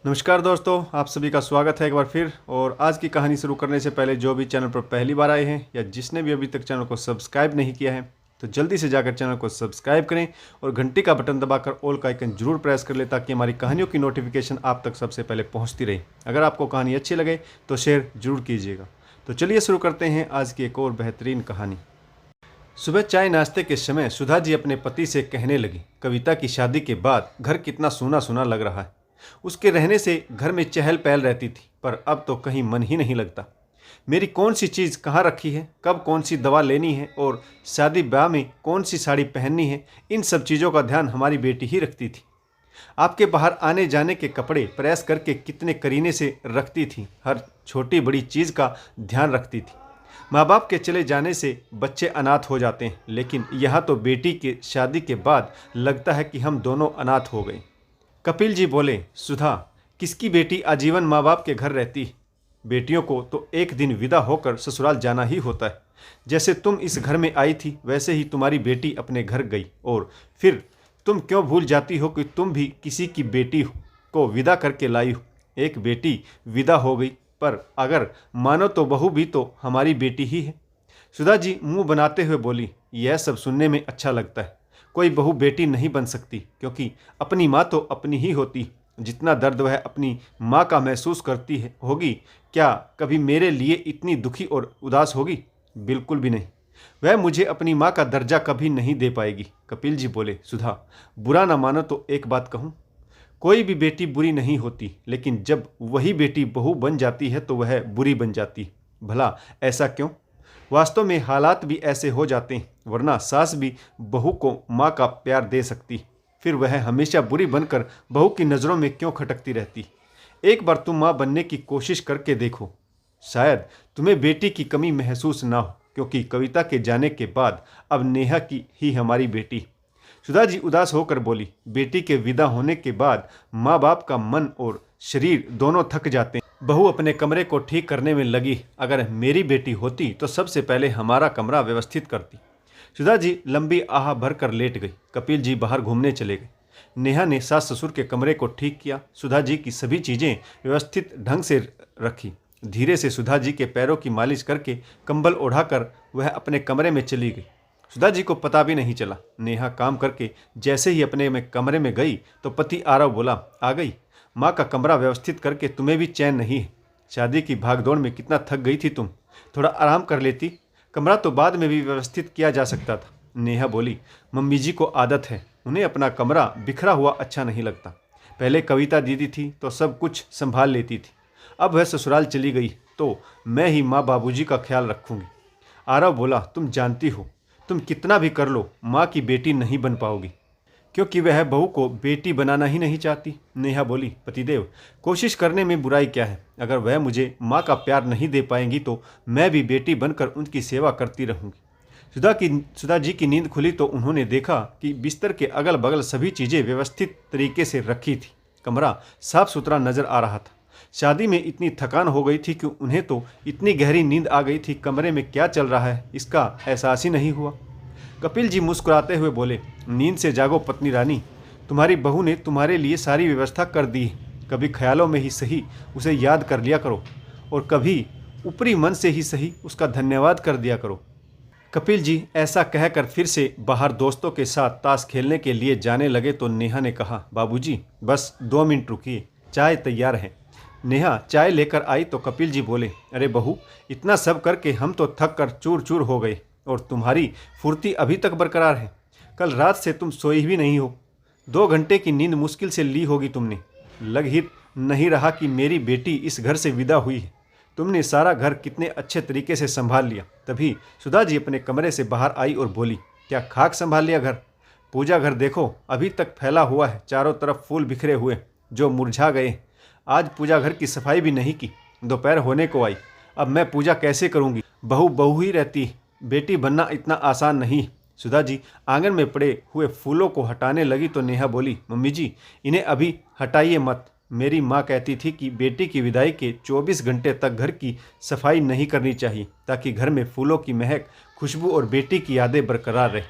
नमस्कार दोस्तों, आप सभी का स्वागत है एक बार फिर। और आज की कहानी शुरू करने से पहले जो भी चैनल पर पहली बार आए हैं या जिसने भी अभी तक चैनल को सब्सक्राइब नहीं किया है तो जल्दी से जाकर चैनल को सब्सक्राइब करें और घंटी का बटन दबाकर ऑल का आइकन जरूर प्रेस कर लें ताकि हमारी कहानियों की नोटिफिकेशन आप तक सबसे पहले पहुँचती रहे। अगर आपको कहानी अच्छी लगे तो शेयर जरूर कीजिएगा। तो चलिए शुरू करते हैं आज की एक और बेहतरीन कहानी। सुबह चाय नाश्ते के समय सुधा जी अपने पति से कहने लगी, कविता की शादी के बाद घर कितना सूना सूना लग रहा है। उसके रहने से घर में चहल पहल रहती थी, पर अब तो कहीं मन ही नहीं लगता। मेरी कौन सी चीज़ कहाँ रखी है, कब कौन सी दवा लेनी है और शादी ब्याह में कौन सी साड़ी पहननी है, इन सब चीज़ों का ध्यान हमारी बेटी ही रखती थी। आपके बाहर आने जाने के कपड़े प्रेस करके कितने करीने से रखती थी, हर छोटी बड़ी चीज़ का ध्यान रखती थी। माँ बाप के चले जाने से बच्चे अनाथ हो जाते हैं, लेकिन यहाँ तो बेटी के शादी के बाद लगता है कि हम दोनों अनाथ हो गए। कपिल जी बोले, सुधा, किसकी बेटी आजीवन माँ बाप के घर रहती है? बेटियों को तो एक दिन विदा होकर ससुराल जाना ही होता है। जैसे तुम इस घर में आई थी वैसे ही तुम्हारी बेटी अपने घर गई, और फिर तुम क्यों भूल जाती हो कि तुम भी किसी की बेटी को विदा करके लाई हो। एक बेटी विदा हो गई, पर अगर मानो तो बहू भी तो हमारी बेटी ही है। सुधा जी मुंह बनाते हुए बोली, यह सब सुनने में अच्छा लगता है। कोई बहू बेटी नहीं बन सकती, क्योंकि अपनी माँ तो अपनी ही होती। जितना दर्द वह अपनी माँ का महसूस करती है होगी, क्या कभी मेरे लिए इतनी दुखी और उदास होगी? बिल्कुल भी नहीं। वह मुझे अपनी माँ का दर्जा कभी नहीं दे पाएगी। कपिल जी बोले, सुधा, बुरा ना मानो तो एक बात कहूँ, कोई भी बेटी बुरी नहीं होती, लेकिन जब वही बेटी बहू बन जाती है तो वह बुरी बन जाती। भला ऐसा क्यों? वास्तव में हालात भी ऐसे हो जाते हैं, वरना सास भी बहू को माँ का प्यार दे सकती, फिर वह हमेशा बुरी बनकर बहू की नज़रों में क्यों खटकती रहती? एक बार तुम माँ बनने की कोशिश करके देखो, शायद तुम्हें बेटी की कमी महसूस ना हो, क्योंकि कविता के जाने के बाद अब नेहा की ही हमारी बेटी। सुधा जी उदास होकर बोली, बेटी के विदा होने के बाद माँ बाप का मन और शरीर दोनों थक जाते हैं। बहू अपने कमरे को ठीक करने में लगी। अगर मेरी बेटी होती तो सबसे पहले हमारा कमरा व्यवस्थित करती। सुधा जी लंबी आह भरकर लेट गई। कपिल जी बाहर घूमने चले गए। नेहा ने सास ससुर के कमरे को ठीक किया। सुधा जी की सभी चीज़ें व्यवस्थित ढंग से रखी। धीरे से सुधा जी के पैरों की मालिश करके कंबल ओढ़ाकर वह अपने कमरे में चली गई। सुधा जी को पता भी नहीं चला। नेहा काम करके जैसे ही अपने कमरे में गई तो पति आरव बोला, आ गई? माँ का कमरा व्यवस्थित करके तुम्हें भी चैन नहीं है? शादी की भागदौड़ में कितना थक गई थी तुम, थोड़ा आराम कर लेती। कमरा तो बाद में भी व्यवस्थित किया जा सकता था। नेहा बोली, मम्मी जी को आदत है, उन्हें अपना कमरा बिखरा हुआ अच्छा नहीं लगता। पहले कविता दीदी थी तो सब कुछ संभाल लेती थी, अब वह ससुराल चली गई तो मैं ही माँ बाबूजी का ख्याल रखूँगी। आरव बोला, तुम जानती हो, तुम कितना भी कर लो माँ की बेटी नहीं बन पाओगी, क्योंकि वह बहू को बेटी बनाना ही नहीं चाहती। नेहा बोली, पतिदेव, कोशिश करने में बुराई क्या है? अगर वह मुझे माँ का प्यार नहीं दे पाएंगी तो मैं भी बेटी बनकर उनकी सेवा करती रहूँगी। सुधा जी की नींद खुली तो उन्होंने देखा कि बिस्तर के अगल बगल सभी चीज़ें व्यवस्थित तरीके से रखी थी। कमरा साफ सुथरा नजर आ रहा था। शादी में इतनी थकान हो गई थी कि उन्हें तो इतनी गहरी नींद आ गई थी, कमरे में क्या चल रहा है इसका एहसास ही नहीं हुआ। कपिल जी मुस्कुराते हुए बोले, नींद से जागो पत्नी रानी, तुम्हारी बहू ने तुम्हारे लिए सारी व्यवस्था कर दी है। कभी ख्यालों में ही सही उसे याद कर लिया करो, और कभी ऊपरी मन से ही सही उसका धन्यवाद कर दिया करो। कपिल जी ऐसा कहकर फिर से बाहर दोस्तों के साथ ताश खेलने के लिए जाने लगे तो नेहा ने कहा, बाबूजी बस 2 मिनट रुकिए, चाय तैयार है। नेहा चाय लेकर आई तो कपिल जी बोले, अरे बहू, इतना सब करके हम तो थक कर चूर चूर हो गए, और तुम्हारी फुर्ती अभी तक बरकरार है। कल रात से तुम सोई भी नहीं हो। 2 घंटे की नींद मुश्किल से ली होगी तुमने। लग ही नहीं रहा कि मेरी बेटी इस घर से विदा हुई है। तुमने सारा घर कितने अच्छे तरीके से संभाल लिया। तभी सुधा जी अपने कमरे से बाहर आई और बोली, क्या खाक संभाल लिया घर? पूजा घर देखो, अभी तक फैला हुआ है, चारों तरफ फूल बिखरे हुए जो मुरझा गए। आज पूजा घर की सफाई भी नहीं की। दोपहर होने को आई, अब मैं पूजा कैसे करूँगी? बहू बहू ही रहती है, बेटी बनना इतना आसान नहीं। सुधा जी आंगन में पड़े हुए फूलों को हटाने लगी तो नेहा बोली, मम्मी जी, इन्हें अभी हटाइए मत। मेरी माँ कहती थी कि बेटी की विदाई के 24 घंटे तक घर की सफाई नहीं करनी चाहिए, ताकि घर में फूलों की महक, खुशबू और बेटी की यादें बरकरार रहे।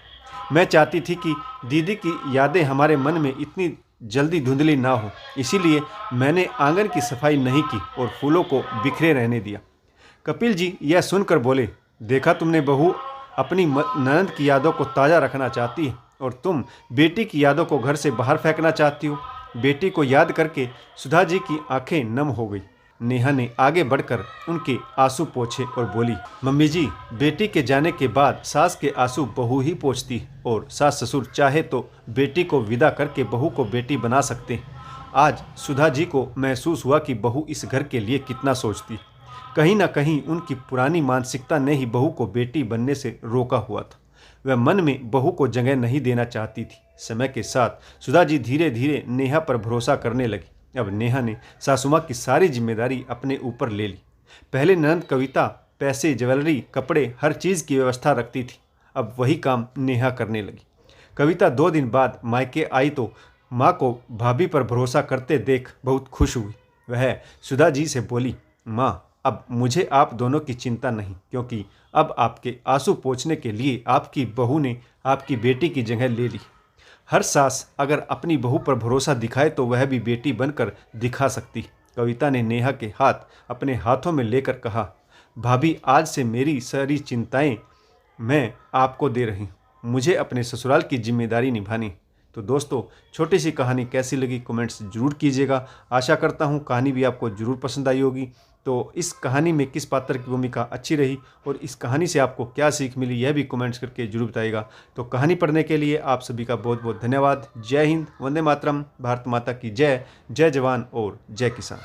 मैं चाहती थी कि दीदी की यादें हमारे मन में इतनी जल्दी धुंधली ना हो, इसीलिए मैंने आंगन की सफाई नहीं की और फूलों को बिखरे रहने दिया। कपिल जी यह सुनकर बोले, देखा तुमने बहू अपनी ननद की यादों को ताज़ा रखना चाहती है और तुम बेटी की यादों को घर से बाहर फेंकना चाहती हो। बेटी को याद करके सुधा जी की आंखें नम हो गई। नेहा ने आगे बढ़कर उनके आंसू पोंछे और बोली, मम्मी जी, बेटी के जाने के बाद सास के आंसू बहू ही पोंछती और सास ससुर चाहे तो बेटी को विदा करके बहू को बेटी बना सकते हैं। आज सुधा जी को महसूस हुआ कि बहू इस घर के लिए कितना सोचती। कहीं ना कहीं उनकी पुरानी मानसिकता ने ही बहू को बेटी बनने से रोका हुआ था। वह मन में बहू को जगह नहीं देना चाहती थी। समय के साथ सुधा जी धीरे धीरे नेहा पर भरोसा करने लगी। अब नेहा ने सासुमाँ की सारी जिम्मेदारी अपने ऊपर ले ली। पहले ननद कविता पैसे, ज्वेलरी, कपड़े, हर चीज़ की व्यवस्था रखती थी। अब वही काम नेहा करने लगी। कविता 2 दिन बाद मायके आई तो माँ को भाभी पर भरोसा करते देख बहुत खुश हुई। वह सुधा जी से बोली, माँ, अब मुझे आप दोनों की चिंता नहीं, क्योंकि अब आपके आंसू पोंछने के लिए आपकी बहू ने आपकी बेटी की जगह ले ली। हर सास अगर अपनी बहू पर भरोसा दिखाए तो वह भी बेटी बनकर दिखा सकती। कविता ने नेहा के हाथ अपने हाथों में लेकर कहा, भाभी, आज से मेरी सारी चिंताएं मैं आपको दे रही हूँ। मुझे अपने ससुराल की जिम्मेदारी निभानी। तो दोस्तों, छोटी सी कहानी कैसी लगी कमेंट्स जरूर कीजिएगा। आशा करता हूँ कहानी भी आपको जरूर पसंद आई होगी। तो इस कहानी में किस पात्र की भूमिका अच्छी रही और इस कहानी से आपको क्या सीख मिली, यह भी कमेंट्स करके जरूर बताइएगा। तो कहानी पढ़ने के लिए आप सभी का बहुत बहुत धन्यवाद। जय हिंद, वंदे मातरम, भारत माता की जय। जय जवान और जय किसान।